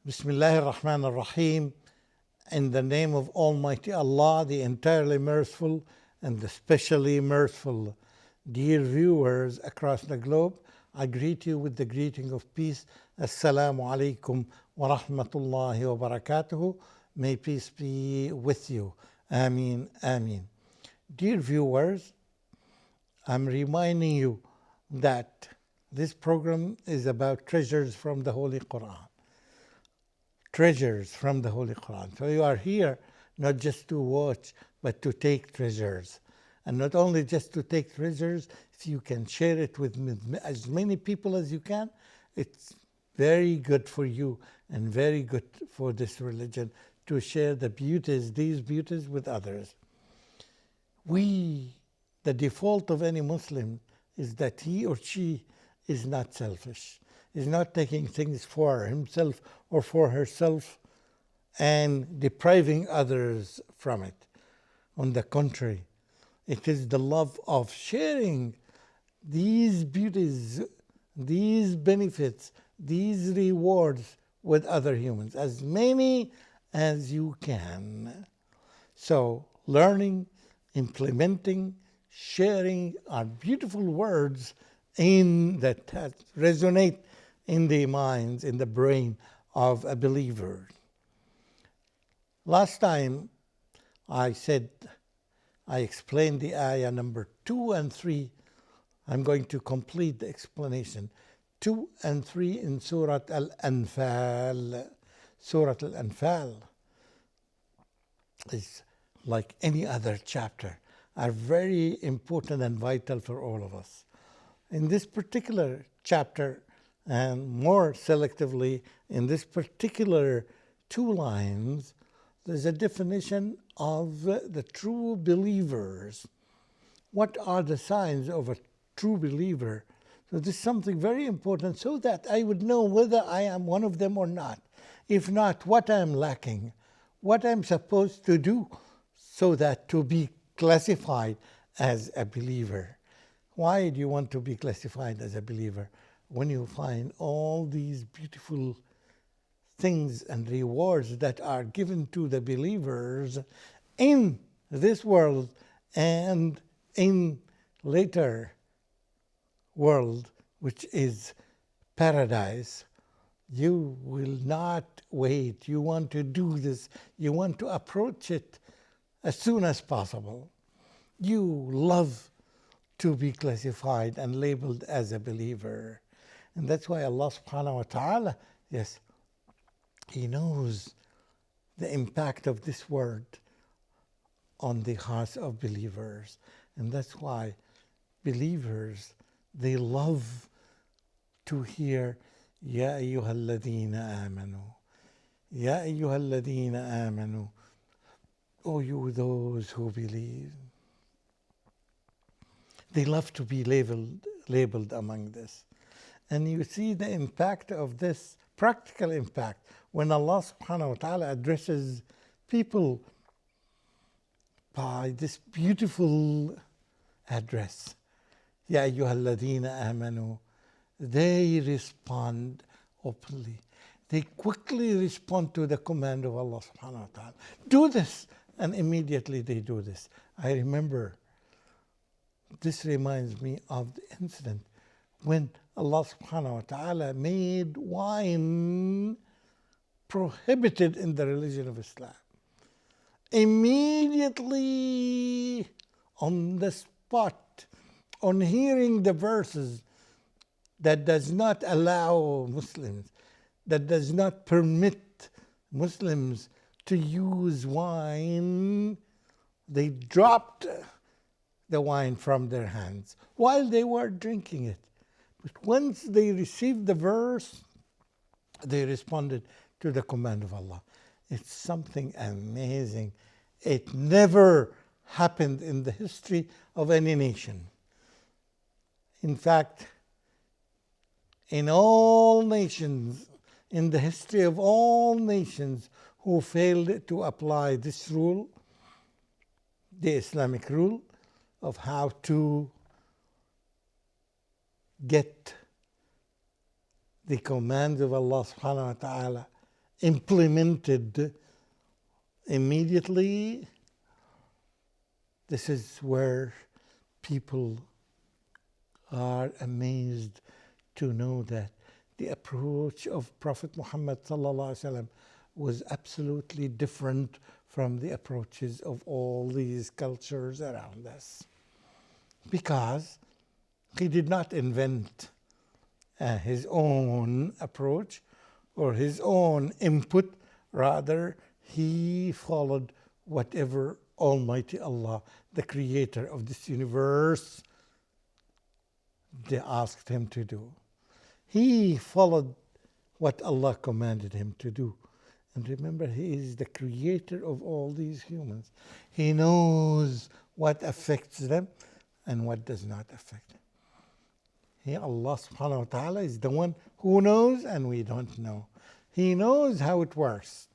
Bismillahir Rahmanir Rahim. In the name of Almighty Allah, the entirely merciful and the specially merciful. Dear viewers across the globe, I greet you with the greeting of peace. Assalamu alaikum wa rahmatullahi wa barakatuhu. May peace be with you. Ameen, ameen. Dear viewers, I'm reminding you that this program is about treasures from the Holy Quran. Treasures from the Holy Quran. So you are here not just to watch, but to take treasures. And not only just to take treasures, if you can share it with as many people as you can, it's very good for you and very good for this religion to share the beauties, these beauties with others. The default of any Muslim is that he or she is not selfish, is not taking things for himself or for herself and depriving others from it. On the contrary, it is the love of sharing these beauties, these benefits, these rewards with other humans, as many as you can. So, learning, implementing, sharing are beautiful words that resonate in the minds, in the brain of a believer. Last time I explained the ayah number 2 and 3. I'm going to complete the explanation. 2 and 3 in Surah Al-Anfal. Surah Al-Anfal is like any other chapter, are very important and vital for all of us. In this particular chapter, and more selectively in this particular 2 lines, there's a definition of the true believers. What are the signs of a true believer? So this is something very important so that I would know whether I am one of them or not. If not, what I am lacking, what I'm supposed to do so that to be classified as a believer. Why do you want to be classified as a believer? When you find all these beautiful things and rewards that are given to the believers in this world and in later world, which is paradise, you will not wait. You want to do this. You want to approach it as soon as possible. You love to be classified and labeled as a believer. And that's why Allah subhanahu wa ta'ala, yes, He knows the impact of this word on the hearts of believers. And that's why believers, they love to hear, Ya ayyuhal ladhina amanu. Ya ayyuhal ladhina amanu. Oh, you those who believe. They love to be labeled among this. And you see the impact of this, practical impact, when Allah subhanahu wa ta'ala addresses people by this beautiful address. Ya ayyuhal ladhina amanu. They respond openly. They quickly respond to the command of Allah subhanahu wa ta'ala. Do this! And immediately they do this. I remember, this reminds me of the incident when Allah subhanahu wa ta'ala made wine prohibited in the religion of Islam. Immediately, on the spot, on hearing the verses that does not allow Muslims, that does not permit Muslims to use wine, they dropped the wine from their hands while they were drinking it. But once they received the verse, they responded to the command of Allah. It's something amazing. It never happened in the history of any nation. In fact, in all nations, in the history of all nations who failed to apply this rule, the Islamic rule of how to get the commands of Allah subhanahu wa ta'ala implemented immediately, this is where people are amazed to know that the approach of Prophet Muhammad ﷺ was absolutely different from the approaches of all these cultures around us. Because he did not invent his own approach or his own input. Rather, he followed whatever Almighty Allah, the creator of this universe, they asked him to do. He followed what Allah commanded him to do. And remember, he is the creator of all these humans. He knows what affects them and what does not affect them. He, Allah subhanahu wa ta'ala, is the one who knows and we don't know. He knows how it works.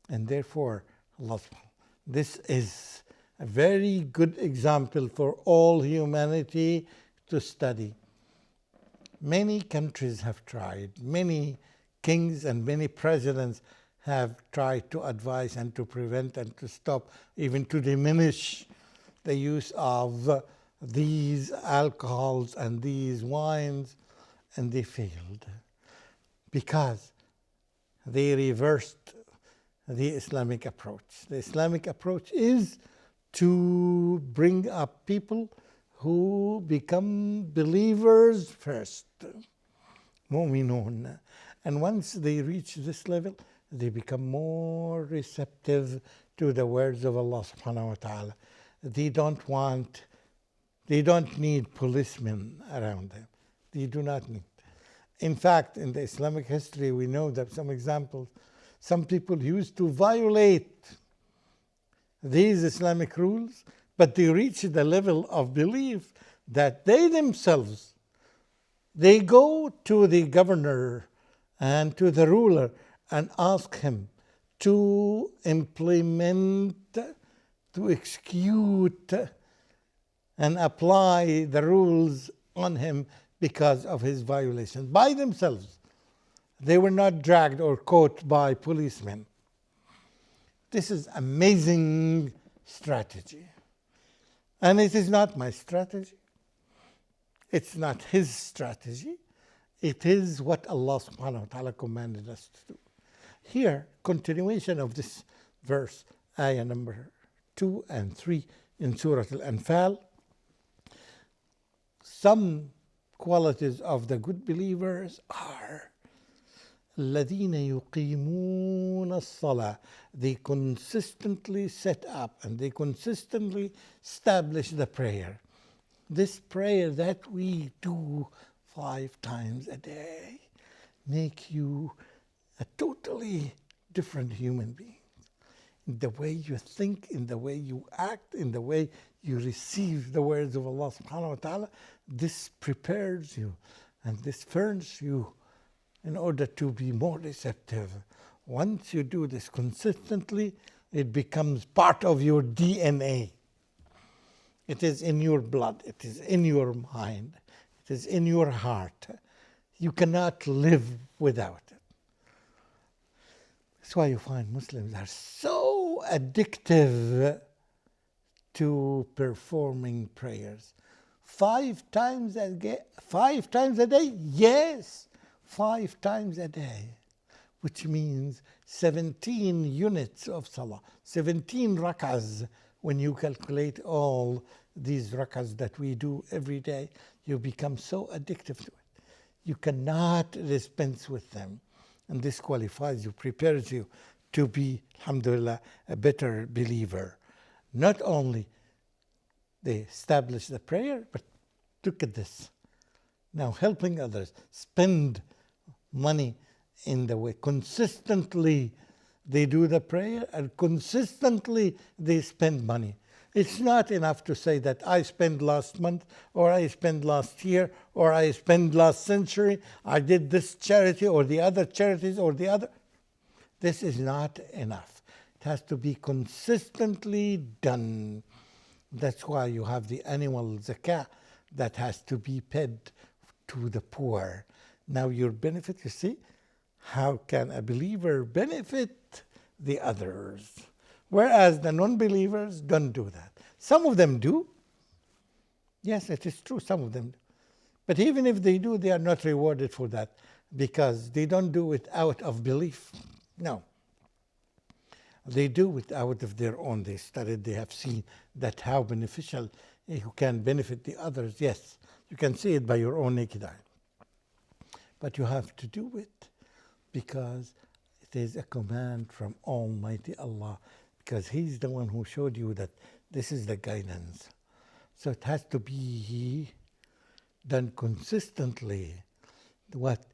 And therefore, Allah subhanahu, this is a very good example for all humanity to study. Many countries have tried, many kings and many presidents have tried to advise and to prevent and to stop, even to diminish the use of these alcohols and these wines, and they failed because they reversed the Islamic approach. The Islamic approach is to bring up people who become believers first, mu'minun. And once they reach this level, they become more receptive to the words of Allah subhanahu wa ta'ala. They don't need policemen around them. They do not need. In fact, in the Islamic history, we know that some examples, some people used to violate these Islamic rules, but they reach the level of belief that they themselves, they go to the governor and to the ruler and ask him to implement, to execute and apply the rules on him because of his violation by themselves. They were not dragged or caught by policemen. This is amazing strategy. And it is not my strategy. It's not his strategy. It is what Allah subhanahu wa ta'ala commanded us to do. Here, continuation of this verse, ayah number 2 and 3 in Surah Al-Anfal. Some qualities of the good believers are الَّذِينَ يُقِيمُونَ الصَّلَاةَ. They consistently set up and they consistently establish the prayer. This prayer that we do 5 times a day make you a totally different human being. In the way you think, in the way you act, in the way you receive the words of Allah subhanahu wa ta'ala, this prepares you and this furnishes you in order to be more receptive. Once you do this consistently, it becomes part of your DNA. It is in your blood, it is in your mind, it is in your heart. You cannot live without it. That's why you find Muslims are so addictive to performing prayers. 5 times a day? 5 times a day? Yes, 5 times a day, which means 17 units of salah, 17 rak'ahs. When you calculate all these rak'ahs that we do every day, you become so addictive to it. You cannot dispense with them. And this qualifies you, prepares you to be, alhamdulillah, a better believer. Not only they establish the prayer, but look at this. Now helping others, spend money in the way. Consistently they do the prayer and consistently they spend money. It's not enough to say that I spent last month or I spent last year or I spent last century. I did this charity or the other charities or the other. This is not enough. It has to be consistently done. That's why you have the annual zakah that has to be paid to the poor. Now your benefit, you see, how can a believer benefit the others? Whereas the non-believers don't do that. Some of them do. Yes, it is true, some of them do. But even if they do, they are not rewarded for that because they don't do it out of belief. No. They do it out of their own. They studied, they have seen that how beneficial you can benefit the others. Yes, you can see it by your own naked eye. But you have to do it because it is a command from Almighty Allah, because He's the one who showed you that this is the guidance. So it has to be done consistently. What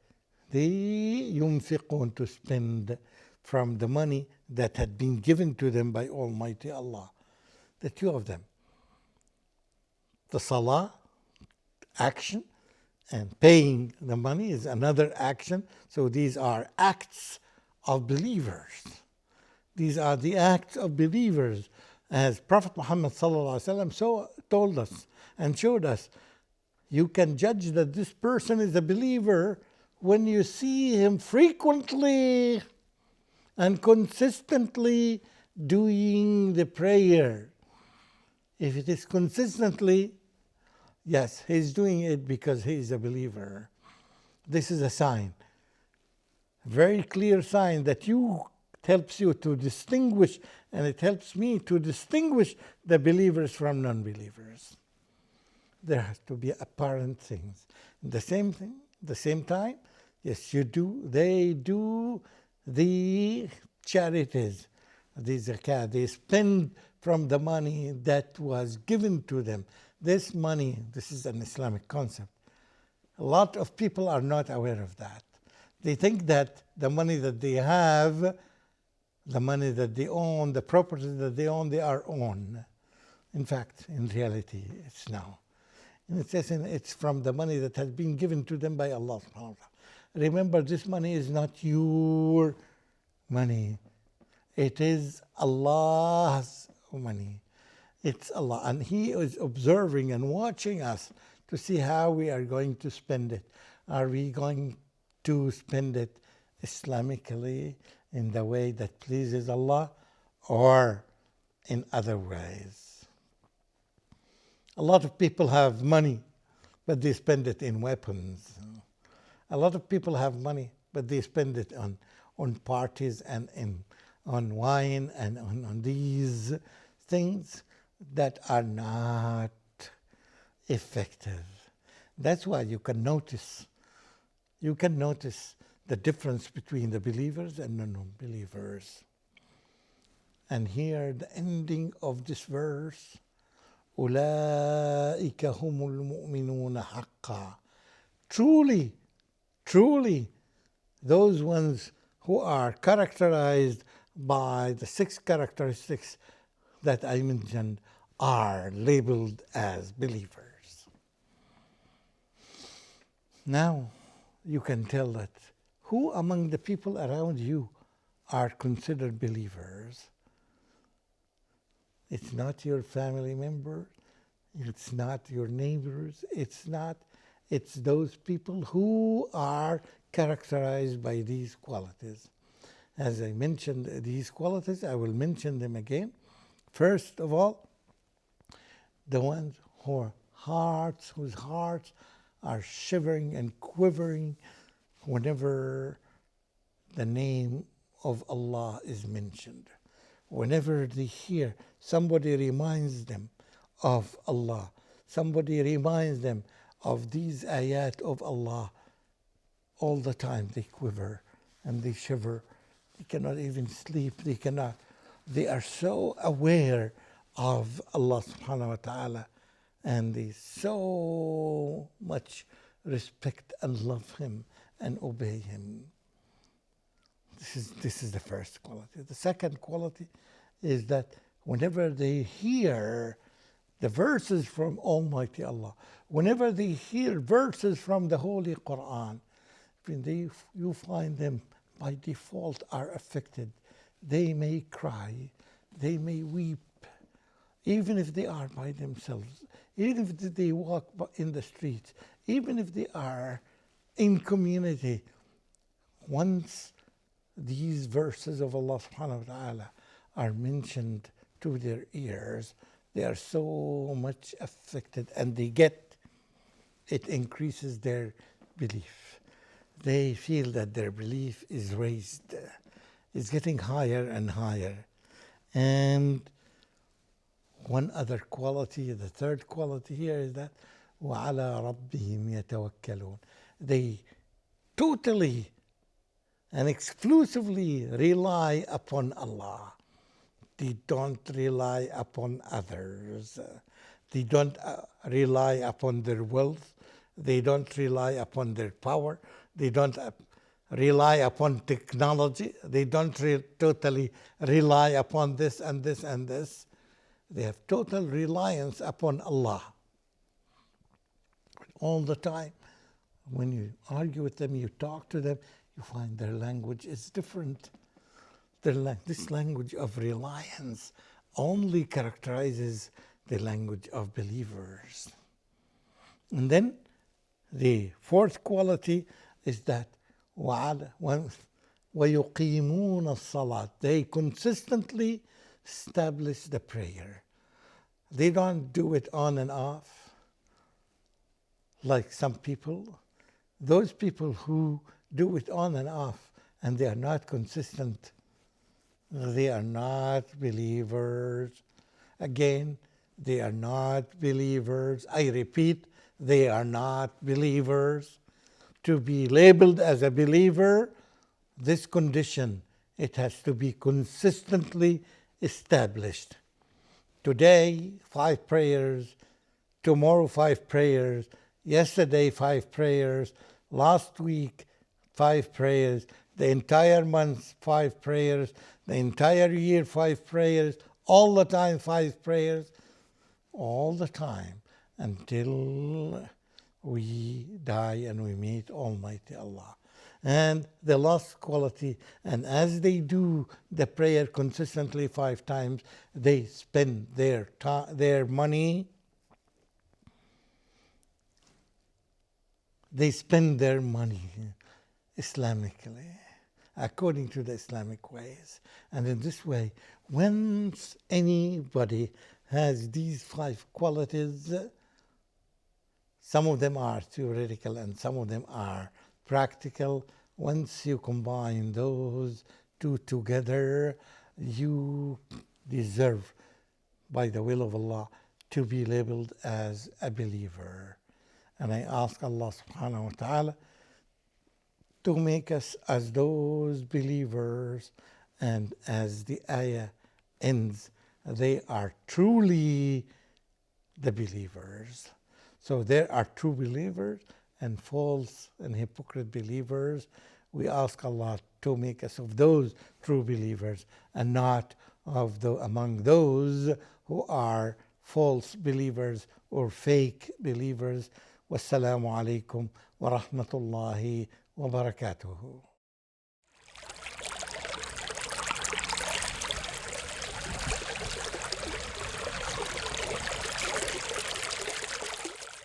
they yunfiqun, to spend from the money that had been given to them by Almighty Allah. The two of them. The salah, action, and paying the money is another action. So these are acts of believers. These are the acts of believers. As Prophet Muhammad so told us and showed us, you can judge that this person is a believer when you see him frequently and consistently doing the prayer. If it is consistently, yes, he's doing it because he is a believer. This is a sign, very clear sign that helps you to distinguish, and it helps me to distinguish the believers from non-believers. There has to be apparent things. The same time, yes, you do. They do the charities, the zakat. They spend from the money that was given to them. This money, this is an Islamic concept. A lot of people are not aware of that. They think that the money that they have, the money that they own, the property that they own, they are own. In fact, in reality, it's now. And it says it's from the money that has been given to them by Allah subhanahu wa ta'ala. Remember, this money is not your money. It is Allah's money. It's Allah. And He is observing and watching us to see how we are going to spend it. Are we going to spend it Islamically in the way that pleases Allah, or in other ways? A lot of people have money, but they spend it in weapons. A lot of people have money, but they spend it on parties and on wine and on these things that are not effective. That's why you can notice the difference between the believers and the non-believers. And here, the ending of this verse, أُولَٰئِكَ هُمُ الْمُؤْمِنُونَ حَقًّا. Truly, those ones who are characterized by the 6 characteristics that I mentioned are labeled as believers. Now, you can tell that who among the people around you are considered believers. It's not your family member, it's not your neighbors, it's those people who are characterized by these qualities. As I mentioned these qualities, I will mention them again. First of all, the ones whose hearts are shivering and quivering whenever the name of Allah is mentioned. Whenever they hear, somebody reminds them of Allah. Somebody reminds them of these ayat of Allah. All the time they quiver and they shiver. They cannot even sleep. They are so aware of Allah subhanahu wa ta'ala, and they so much respect and love Him and obey Him. This is the first quality. The second quality is that whenever they hear the verses from Almighty Allah, whenever they hear verses from the Holy Quran, you find them by default are affected. They may cry, they may weep, even if they are by themselves, even if they walk in the streets, even if they are in community once these verses of Allah subhanahu wa ta'ala are mentioned to their ears, they are so much affected, and it increases their belief. They feel that their belief is raised, is getting higher and higher. And one other quality, the third quality here, is that وَعَلَى رَبِّهِمْ يَتَوَكَّلُونَ. They totally and exclusively rely upon Allah. They don't rely upon others. They don't rely upon their wealth. They don't rely upon their power. They don't rely upon technology. They don't totally rely upon this and this and this. They have total reliance upon Allah. All the time, when you argue with them, you talk to them, you find their language is different. This language of reliance only characterizes the language of believers. And then the fourth quality is that وَيُقِيمُونَ الصَّلَاةِ. They consistently establish the prayer. They don't do it on and off like some people. Those people who do it on and off and they are not consistent, they are not believers. Again, they are not believers. I repeat, they are not believers. To be labeled as a believer, this condition, it has to be consistently established. Today, 5 prayers. Tomorrow, 5 prayers. Yesterday, 5 prayers. Last week, 5 prayers. The entire month, 5 prayers. The entire year, 5 prayers. All the time, 5 prayers. All the time, until we die and we meet Almighty Allah. And the last quality, and as they do the prayer consistently 5 times, they spend their money. They spend their money Islamically, according to the Islamic ways. And in this way, once anybody has these 5 qualities, some of them are theoretical and some of them are practical. Once you combine those 2 together, you deserve, by the will of Allah, to be labeled as a believer. And I ask Allah subhanahu wa ta'ala to make us as those believers, and as the ayah ends, they are truly the believers. So there are true believers and false and hypocrite believers. We ask Allah to make us of those true believers and not among those who are false believers or fake believers. Wassalamu alaikum wa rahmatullahi wa barakatuhu.